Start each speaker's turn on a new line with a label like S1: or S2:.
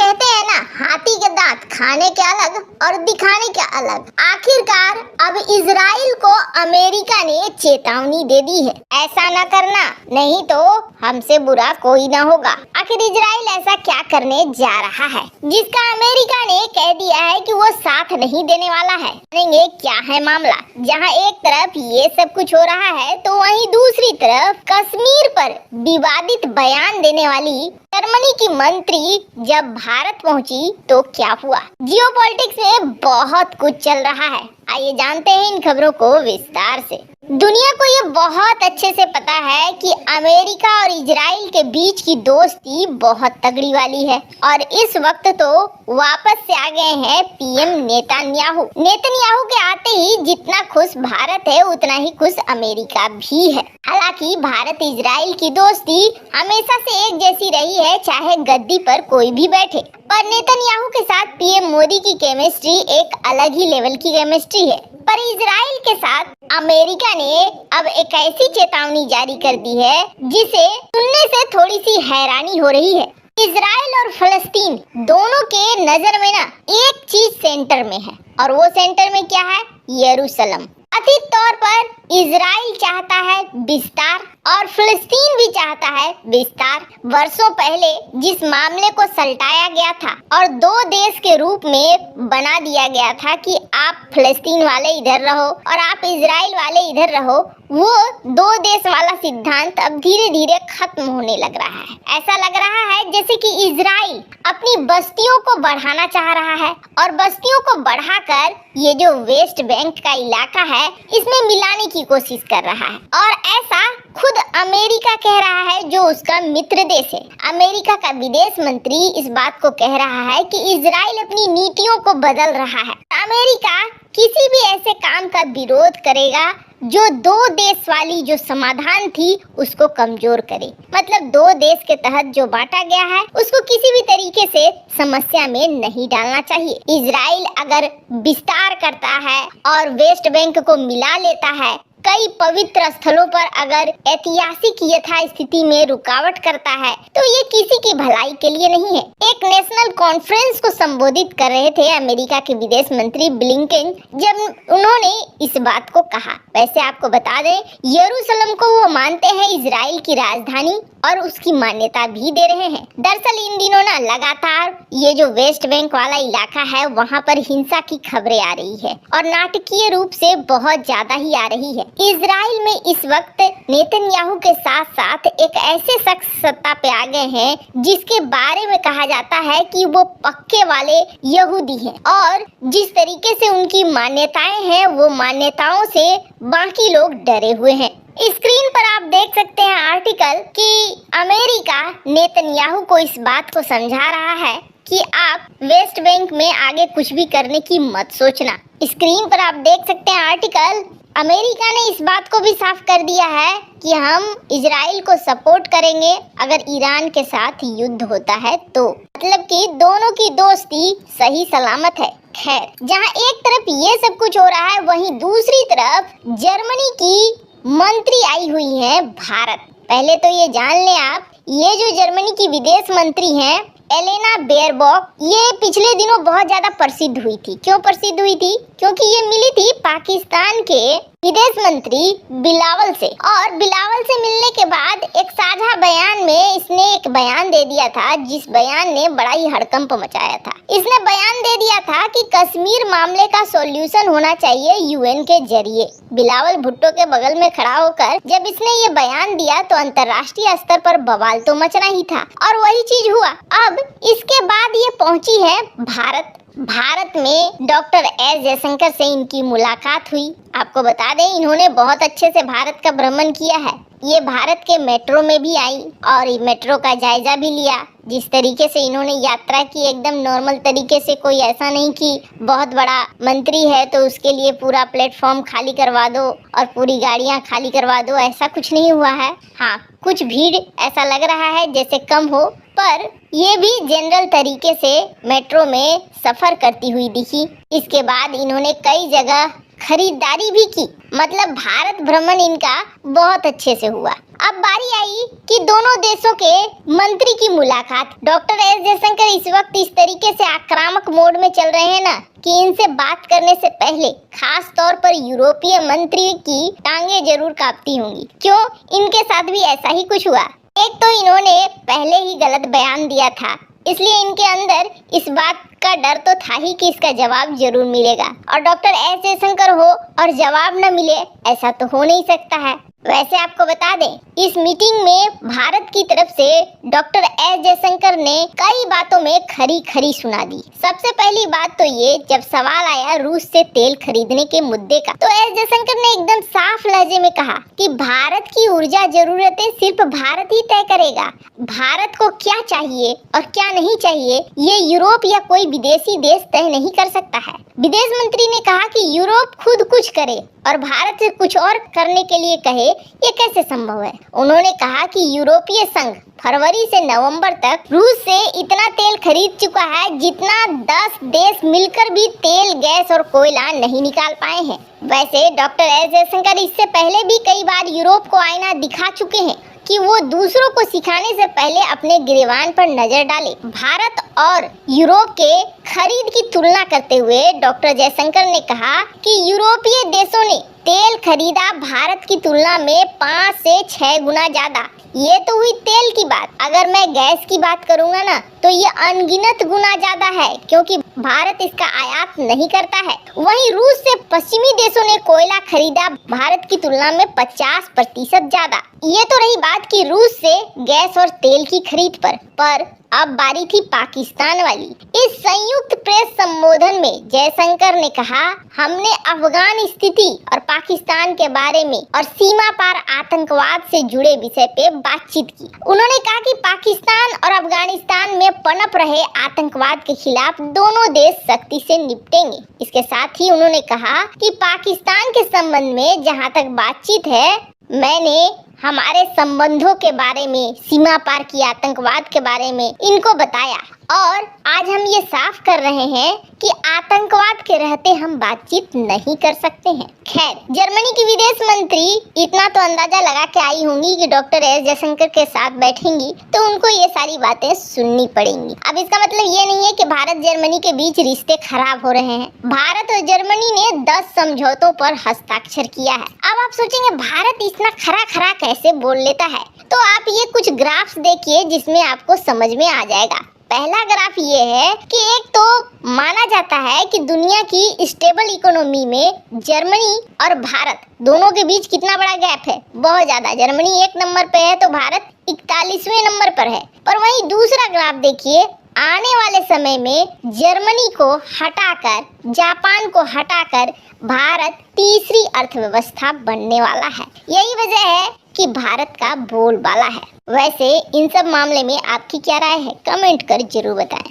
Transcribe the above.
S1: कहते हैं ना, हाथी के दांत खाने के अलग और दिखाने के अलग। आखिरकार अब इजराइल को अमेरिका ने चेतावनी दे दी है, ऐसा न करना नहीं तो हमसे बुरा कोई न होगा। आखिर इजराइल ऐसा क्या करने जा रहा है जिसका अमेरिका ने कह दिया है कि वो साथ नहीं देने वाला है। जानेंगे क्या है मामला। जहां एक तरफ ये सब कुछ हो रहा है तो वहीं दूसरी तरफ कश्मीर पर विवादित बयान देने वाली जर्मनी की मंत्री जब भारत पहुंची तो क्या हुआ। जियोपॉलिटिक्स में बहुत कुछ चल रहा है, आइए जानते हैं इन खबरों को विस्तार से। दुनिया को ये बहुत अच्छे से पता है कि अमेरिका और इजराइल के बीच की दोस्ती बहुत तगड़ी वाली है और इस वक्त तो वापस से आ गए हैं पीएम नेतन्याहू। नेतन्याहू के आते ही जितना खुश भारत है उतना ही खुश अमेरिका भी है। हालांकि भारत इजराइल की दोस्ती हमेशा से एक जैसी रही है, चाहे गद्दी पर कोई भी बैठे। पर नेतन्याहू के साथ पीएम मोदी की केमिस्ट्री एक अलग ही लेवल की केमिस्ट्री है। पर इजराइल के साथ अमेरिका ने अब एक ऐसी चेतावनी जारी कर दी है जिसे सुनने से थोड़ी सी हैरानी हो रही है। इजराइल और फलस्तीन दोनों के नजर में ना एक चीज सेंटर में है और वो सेंटर में क्या है? यरूशलेम। कथित तौर पर इजराइल चाहता है विस्तार और फिलिस्तीन भी चाहता है विस्तार। वर्षों पहले जिस मामले को सलटाया गया था और दो देश के रूप में बना दिया गया था कि आप फिलिस्तीन वाले इधर रहो और आप इजराइल वाले इधर रहो, वो दो देश वाला सिद्धांत अब धीरे धीरे खत्म होने लग रहा है। ऐसा लग रहा है जैसे कि इजराइल अपनी बस्तियों को बढ़ाना चाह रहा है और बस्तियों को बढ़ाकर ये जो वेस्ट बैंक का इलाका है इसमें मिलाने की कोशिश कर रहा है। और ऐसा खुद अमेरिका कह रहा है जो उसका मित्र देश है। अमेरिका का विदेश मंत्री इस बात को कह रहा है कि इजराइल अपनी नीतियों को बदल रहा है। अमेरिका किसी भी ऐसे काम का विरोध करेगा जो दो देश वाली जो समाधान थी उसको कमजोर करे। मतलब दो देश के तहत जो बांटा गया है उसको किसी भी तरीके से समस्या में नहीं डालना चाहिए। इजराइल अगर विस्तार करता है और वेस्ट बैंक को मिला लेता है, कई पवित्र स्थलों पर अगर ऐतिहासिक यथास्थिति में रुकावट करता है तो ये किसी की भलाई के लिए नहीं है। एक नेशनल कॉन्फ्रेंस को संबोधित कर रहे थे अमेरिका के विदेश मंत्री ब्लिंकन जब उन्होंने इस बात को कहा। वैसे आपको बता दें, यरूशलेम को वो मानते हैं इजराइल की राजधानी और उसकी मान्यता भी दे रहे हैं। दरअसल इन दिनों ना लगातार ये जो वेस्ट बैंक वाला इलाका है वहाँ पर हिंसा की खबरें आ रही है और नाटकीय रूप से बहुत ज्यादा ही आ रही है। इजराइल में इस वक्त नेतन्याहू के साथ साथ एक ऐसे शख्स सत्ता पे आ गए हैं जिसके बारे में कहा जाता है कि वो पक्के वाले यहूदी हैं और जिस तरीके से उनकी मान्यताएं हैं वो मान्यताओं से बाकी लोग डरे हुए हैं। स्क्रीन पर आप देख सकते हैं आर्टिकल कि अमेरिका नेतन्याहू को इस बात को समझा रहा है कि आप वेस्ट बैंक में आगे कुछ भी करने की मत सोचना। स्क्रीन पर आप देख सकते हैं आर्टिकल, अमेरिका ने इस बात को भी साफ कर दिया है कि हम इजराइल को सपोर्ट करेंगे अगर ईरान के साथ युद्ध होता है तो। मतलब कि दोनों की दोस्ती सही सलामत है। खैर, जहां एक तरफ ये सब कुछ हो रहा है वहीं दूसरी तरफ जर्मनी की मंत्री आई हुई है भारत। पहले तो ये जान लें आप, ये जो जर्मनी की विदेश मंत्री हैं एलेना बेयरबॉक, ये पिछले दिनों बहुत ज्यादा प्रसिद्ध हुई थी। क्यों प्रसिद्ध हुई थी? क्योंकि ये मिली थी पाकिस्तान के विदेश मंत्री बिलावल से और बिलावल से मिलने के बाद एक साझा बयान में इसने एक बयान दे दिया था जिस बयान ने बड़ा ही हड़कंप मचाया था। इसने बयान दे दिया था कि कश्मीर मामले का सॉल्यूशन होना चाहिए यूएन के जरिए। बिलावल भुट्टो के बगल में खड़ा होकर जब इसने ये बयान दिया तो अंतर्राष्ट्रीय स्तर पर बवाल तो मचना ही था और वही चीज हुआ। अब इसके बाद ये पहुंची है भारत में डॉक्टर एस जयशंकर से इनकी मुलाकात हुई। आपको बता दें इन्होंने बहुत अच्छे से भारत का भ्रमण किया है। ये भारत के मेट्रो में भी आई और मेट्रो का जायजा भी लिया। जिस तरीके से इन्होंने यात्रा की एकदम नॉर्मल तरीके से, कोई ऐसा नहीं कि बहुत बड़ा मंत्री है तो उसके लिए पूरा प्लेटफॉर्म खाली करवा दो और पूरी गाड़ियां खाली करवा दो, ऐसा कुछ नहीं हुआ है। हाँ, कुछ भीड़ ऐसा लग रहा है जैसे कम हो, पर ये भी जनरल तरीके से मेट्रो में सफर करती हुई दिखी। इसके बाद इन्होंने कई जगह खरीदारी भी की। मतलब भारत भ्रमण इनका बहुत अच्छे से हुआ। अब बारी आई कि दोनों देशों के मंत्री की मुलाकात। डॉक्टर एस जयशंकर इस वक्त इस तरीके से आक्रामक मोड में चल रहे हैं ना कि इनसे बात करने से पहले खास तौर पर यूरोपीय मंत्री की टांगे जरूर कांपती होंगी। क्यों? इनके साथ भी ऐसा ही कुछ हुआ। एक तो इन्होंने पहले ही गलत बयान दिया था, इसलिए इनके अंदर इस बात का डर तो था ही कि इसका जवाब जरूर मिलेगा। और डॉक्टर एस जयशंकर हो और जवाब न मिले, ऐसा तो हो नहीं सकता है। वैसे आपको बता दें, इस मीटिंग में भारत की तरफ से डॉक्टर एस जयशंकर ने कई बातों में खरी खरी सुना दी। सबसे पहली बात तो ये, जब सवाल आया रूस से तेल खरीदने के मुद्दे का, तो एस जयशंकर ने एकदम साफ लहजे में कहा कि भारत की ऊर्जा जरूरतें सिर्फ भारत ही तय करेगा। भारत को क्या चाहिए और क्या नहीं चाहिए, ये यूरोप या कोई विदेशी देश तय नहीं कर सकता है। विदेश मंत्री ने कहा कि यूरोप खुद कुछ करे और भारत से कुछ और करने के लिए कहे, ये कैसे संभव है। उन्होंने कहा कि यूरोपीय संघ फरवरी से नवंबर तक रूस से इतना तेल खरीद चुका है जितना 10 देश मिलकर भी तेल, गैस और कोयला नहीं निकाल पाए हैं। वैसे डॉक्टर एस जयशंकर इससे पहले भी कई बार यूरोप को आईना दिखा चुके हैं कि वो दूसरों को सिखाने से पहले अपने गिरेबान पर नजर डाले। भारत और यूरोप के खरीद की तुलना करते हुए डॉक्टर जयशंकर ने कहा कि यूरोपीय देशों ने तेल खरीदा भारत की तुलना में 5 से 6 गुना ज्यादा। ये तो हुई तेल की बात। अगर मैं गैस की बात करूंगा ना, तो ये अनगिनत गुना ज्यादा है, क्योंकि भारत इसका आयात नहीं करता है। वहीं रूस से पश्चिमी देशों ने कोयला खरीदा भारत की तुलना में 50% ज्यादा। ये तो रही बात की रूस से गैस और तेल की खरीद पर अब बारी थी पाकिस्तान वाली। इस संयुक्त प्रेस संबोधन में जयशंकर ने कहा, हमने अफगान स्थिति और पाकिस्तान के बारे में और सीमा पार आतंकवाद से जुड़े विषय पे बातचीत की। उन्होंने कहा कि पाकिस्तान और अफगानिस्तान में पनप रहे आतंकवाद के खिलाफ दोनों देश सख्ती से निपटेंगे। इसके साथ ही उन्होंने कहा कि पाकिस्तान के संबंध में जहां तक बातचीत है, मैंने हमारे संबंधों के बारे में, सीमा पार की आतंकवाद के बारे में इनको बताया और आज हम ये साफ कर रहे हैं कि आतंकवाद के रहते हम बातचीत नहीं कर सकते हैं। खैर, जर्मनी की विदेश मंत्री इतना तो अंदाजा लगा के आई होंगी कि डॉक्टर एस जयशंकर के साथ बैठेंगी तो उनको ये सारी बातें सुननी पड़ेंगी। अब इसका मतलब ये नहीं है कि भारत जर्मनी के बीच रिश्ते खराब हो रहे हैं। भारत और जर्मनी ने 10 समझौतों पर हस्ताक्षर किया है। अब आप सोचेंगे भारत इतना खरा कैसे बोल लेता है, तो आप ये कुछ ग्राफ्स देखिए जिसमें आपको समझ में आ जाएगा। पहला ग्राफ ये है कि एक तो माना जाता है कि दुनिया की स्टेबल इकोनॉमी में जर्मनी और भारत दोनों के बीच कितना बड़ा गैप है, बहुत ज्यादा। जर्मनी 1 नंबर पे है तो भारत 41वें नंबर पर है। पर वहीं दूसरा ग्राफ देखिए, आने वाले समय में जर्मनी को हटाकर, जापान को हटाकर भारत तीसरी अर्थव्यवस्था बनने वाला है। यही वजह है कि भारत का बोलबाला है। वैसे इन सब मामले में आपकी क्या राय है, कमेंट कर जरूर बताएं।